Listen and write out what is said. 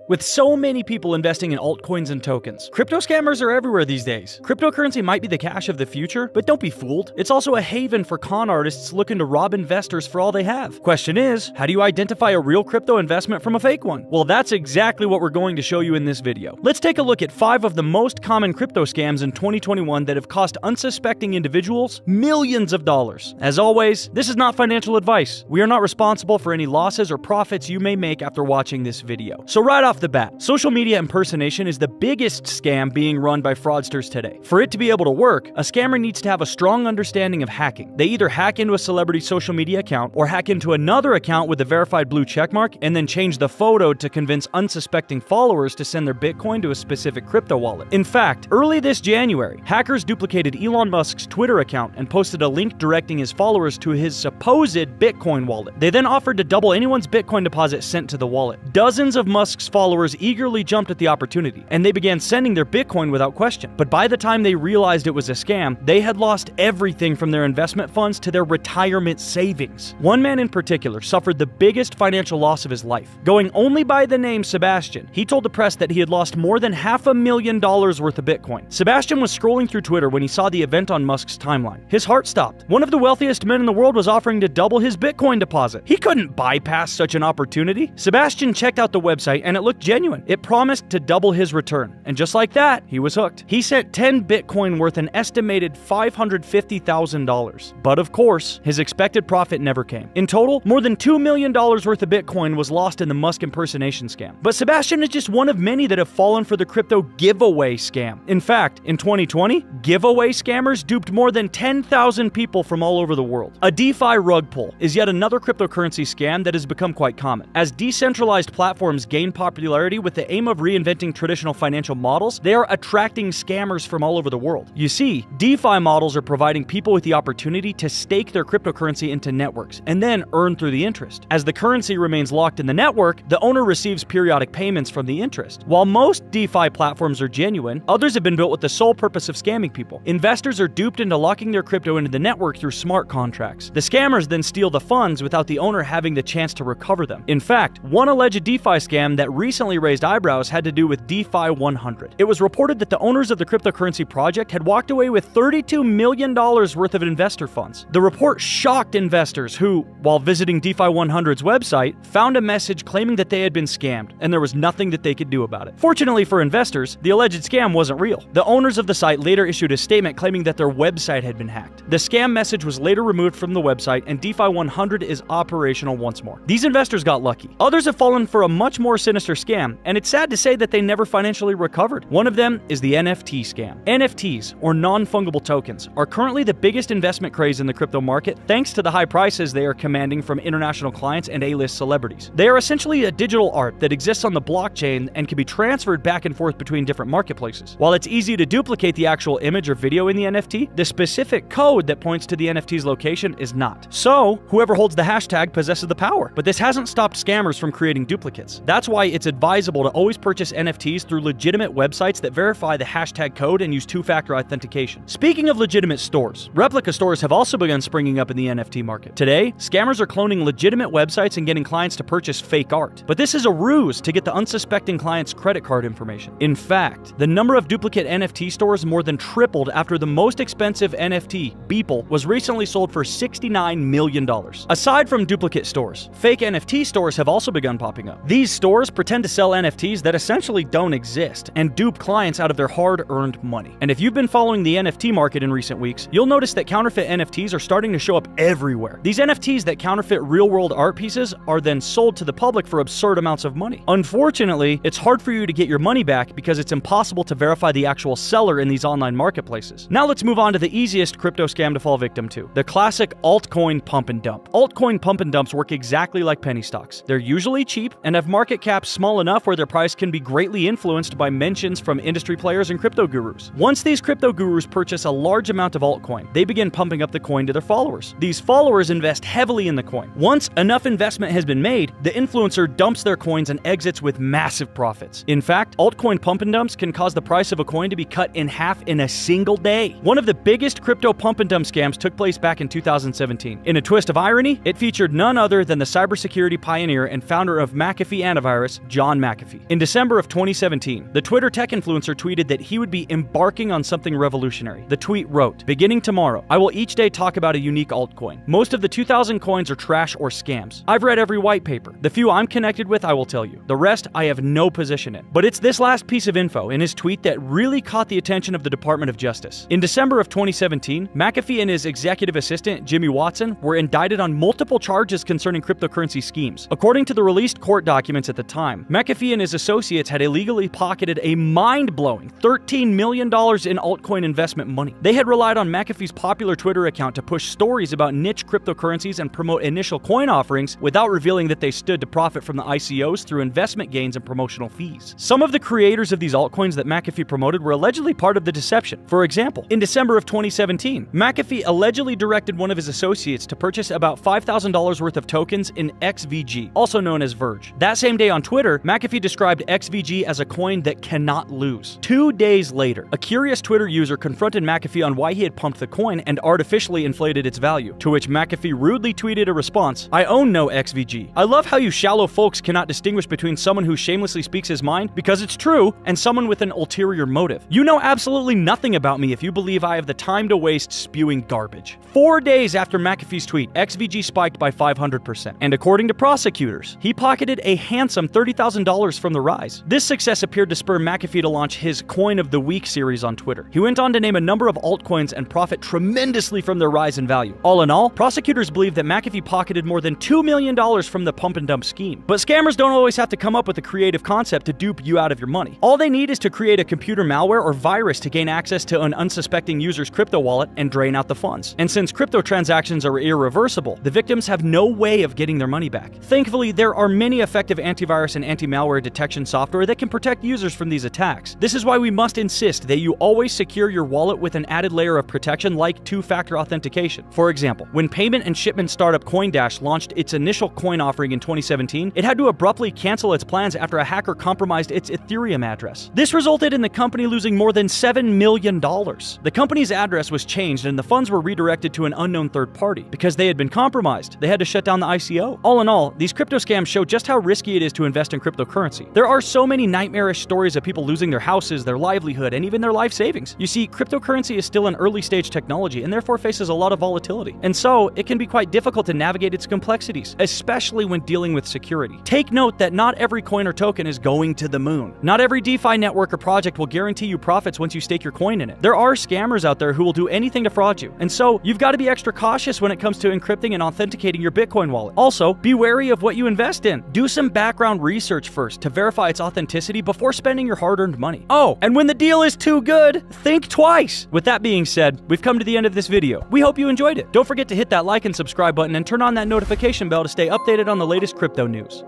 With so many people investing in altcoins and tokens, crypto scammers are everywhere these days. Cryptocurrency might be the cash of the future, but don't be fooled. It's also a haven for con artists looking to rob investors for all they have. Question is, how do you identify a real crypto investment from a fake one? Well, that's exactly what we're going to show you in this video. Let's take a look at 5 of the most common crypto scams in 2021 that have cost unsuspecting individuals millions of dollars. As always, this is not financial advice. We are not responsible for any losses or profits you may make after watching this video. So right off the bat, social media impersonation is the biggest scam being run by fraudsters today. For it to be able to work, a scammer needs to have a strong understanding of hacking. They either hack into a celebrity's social media account or hack into another account with a verified blue checkmark and then change the photo to convince unsuspecting followers to send their Bitcoin to a specific crypto wallet. In fact, early this January, hackers duplicated Elon Musk's Twitter account and posted a link directing his followers to his supposed Bitcoin wallet. They then offered to double anyone's Bitcoin deposit sent to the wallet. Dozens of Musk's followers eagerly jumped at the opportunity, and they began sending their Bitcoin without question. But by the time they realized it was a scam, they had lost everything from their investment funds to their retirement savings. One man in particular suffered the biggest financial loss of his life. Going only by the name Sebastian, he told the press that he had lost more than $500,000 worth of Bitcoin. Sebastian was scrolling through Twitter when he saw the event on Musk's timeline. His heart stopped. One of the wealthiest men in the world was offering to double his Bitcoin deposit. He couldn't bypass such an opportunity. Sebastian checked out the website and it looked genuine. It promised to double his return. And just like that, he was hooked. He sent 10 Bitcoin worth an estimated $550,000. But of course, his expected profit never came. In total, more than $2 million worth of Bitcoin was lost in the Musk impersonation scam. But Sebastian is just one of many that have fallen for the crypto giveaway scam. In fact, in 2020, giveaway scammers duped more than 10,000 people from all over the world. A DeFi rug pull is yet another cryptocurrency scam that has become quite common. As decentralized platforms gain popularity with the aim of reinventing traditional financial models, they are attracting scammers from all over the world. You see, DeFi models are providing people with the opportunity to stake their cryptocurrency into networks and then earn through the interest. As the currency remains locked in the network, the owner receives periodic payments from the interest. While most DeFi platforms are genuine, others have been built with the sole purpose of scamming people. Investors are duped into locking their crypto into the network through smart contracts. The scammers then steal the funds without the owner having the chance to recover them. In fact, one alleged DeFi scam that recently raised eyebrows had to do with DeFi 100. It was reported that the owners of the cryptocurrency project had walked away with $32 million worth of investor funds. The report shocked investors who, while visiting DeFi 100's website, found a message claiming that they had been scammed, and there was nothing that they could do about it. Fortunately for investors, the alleged scam wasn't real. The owners of the site later issued a statement claiming that their website had been hacked. The scam message was later removed from the website, and DeFi 100 is operational once more. These investors got lucky. Others have fallen for a much more sinister scam, and it's sad to say that they never financially recovered. One of them is the NFT scam. NFTs, or non-fungible tokens, are currently the biggest investment craze in the crypto market thanks to the high prices they are commanding from international clients and A-list celebrities. They are essentially a digital art that exists on the blockchain and can be transferred back and forth between different marketplaces. While it's easy to duplicate the actual image or video in the NFT, the specific code that points to the NFT's location is not. So, whoever holds the hashtag possesses the power. But this hasn't stopped scammers from creating duplicates. That's why it's advisable to always purchase NFTs through legitimate websites that verify the hashtag code and use two-factor authentication. Speaking of legitimate stores, replica stores have also begun springing up in the NFT market. Today, scammers are cloning legitimate websites and getting clients to purchase fake art. But this is a ruse to get the unsuspecting client's credit card information. In fact, the number of duplicate NFT stores more than tripled after the most expensive NFT, Beeple, was recently sold for $69 million. Aside from duplicate stores, fake NFT stores have also begun popping up. These stores pretend to sell NFTs that essentially don't exist and dupe clients out of their hard-earned money. And if you've been following the NFT market in recent weeks, you'll notice that counterfeit NFTs are starting to show up everywhere. These NFTs that counterfeit real-world art pieces are then sold to the public for absurd amounts of money. Unfortunately, it's hard for you to get your money back because it's impossible to verify the actual seller in these online marketplaces. Now let's move on to the easiest crypto scam to fall victim to, the classic altcoin pump and dump. Altcoin pump and dumps work exactly like penny stocks. They're usually cheap and have market caps small enough where their price can be greatly influenced by mentions from industry players and crypto gurus. Once these crypto gurus purchase a large amount of altcoin, they begin pumping up the coin to their followers. These followers invest heavily in the coin. Once enough investment has been made, the influencer dumps their coins and exits with massive profits. In fact, altcoin pump and dumps can cause the price of a coin to be cut in half in a single day. One of the biggest crypto pump and dump scams took place back in 2017. In a twist of irony, it featured none other than the cybersecurity pioneer and founder of McAfee Antivirus, John McAfee. In December of 2017, the Twitter tech influencer tweeted that he would be embarking on something revolutionary. The tweet wrote, "Beginning tomorrow, I will each day talk about a unique altcoin. Most of the 2,000 coins are trash or scams. I've read every white paper. The few I'm connected with, I will tell you. The rest, I have no position in." But it's this last piece of info in his tweet that really caught the attention of the Department of Justice. In December of 2017, McAfee and his executive assistant, Jimmy Watson, were indicted on multiple charges concerning cryptocurrency schemes. According to the released court documents at the time, McAfee and his associates had illegally pocketed a mind-blowing $13 million in altcoin investment money. They had relied on McAfee's popular Twitter account to push stories about niche cryptocurrencies and promote initial coin offerings without revealing that they stood to profit from the ICOs through investment gains and promotional fees. Some of the creators of these altcoins that McAfee promoted were allegedly part of the deception. For example, in December of 2017, McAfee allegedly directed one of his associates to purchase about $5,000 worth of tokens in XVG, also known as Verge. That same day on Twitter, McAfee described XVG as a coin that cannot lose. 2 days later, a curious Twitter user confronted McAfee on why he had pumped the coin and artificially inflated its value, to which McAfee rudely tweeted a response, "I own no XVG. I love how you shallow folks cannot distinguish between someone who shamelessly speaks his mind because it's true and someone with an ulterior motive. You know absolutely nothing about me if you believe I have the time to waste spewing garbage." 4 days after McAfee's tweet, XVG spiked by 500%. And according to prosecutors, he pocketed a handsome $30,000 from the rise. This success appeared to spur McAfee to launch his Coin of the Week series on Twitter. He went on to name a number of altcoins and profit tremendously from their rise in value. All in all, prosecutors believe that McAfee pocketed more than $2 million from the pump and dump scheme. But scammers don't always have to come up with a creative concept to dupe you out of your money. All they need is to create a computer malware or virus to gain access to an unsuspecting user's crypto wallet and drain out the funds. And since crypto transactions are irreversible, the victims have no way of getting their money back. Thankfully, there are many effective antivirus and anti-malware detection software that can protect users from these attacks. This is why we must insist that you always secure your wallet with an added layer of protection like two-factor authentication. For example, when payment and shipment startup CoinDash launched its initial coin offering in 2017, it had to abruptly cancel its plans after a hacker compromised its Ethereum address. This resulted in the company losing more than $7 million. The company's address was changed and the funds were redirected to an unknown third party. Because they had been compromised, they had to shut down the ICO. All in all, these crypto scams show just how risky it is to invest in cryptocurrency. There are so many nightmarish stories of people losing their houses, their livelihood, and even their life savings. You see, cryptocurrency is still an early stage technology and therefore faces a lot of volatility. And so, it can be quite difficult to navigate its complexities, especially when dealing with security. Take note that not every coin or token is going to the moon. Not every DeFi network or project will guarantee you profits once you stake your coin in it. There are scammers out there who will do anything to fraud you. And so, you've got to be extra cautious when it comes to encrypting and authenticating your Bitcoin wallet. Also, be wary of what you invest in. Do some background research first to verify its authenticity before spending your hard-earned money. Oh, and when the deal is too good, think twice. With that being said, we've come to the end of this video. We hope you enjoyed it. Don't forget to hit that like and subscribe button and turn on that notification bell to stay updated on the latest crypto news.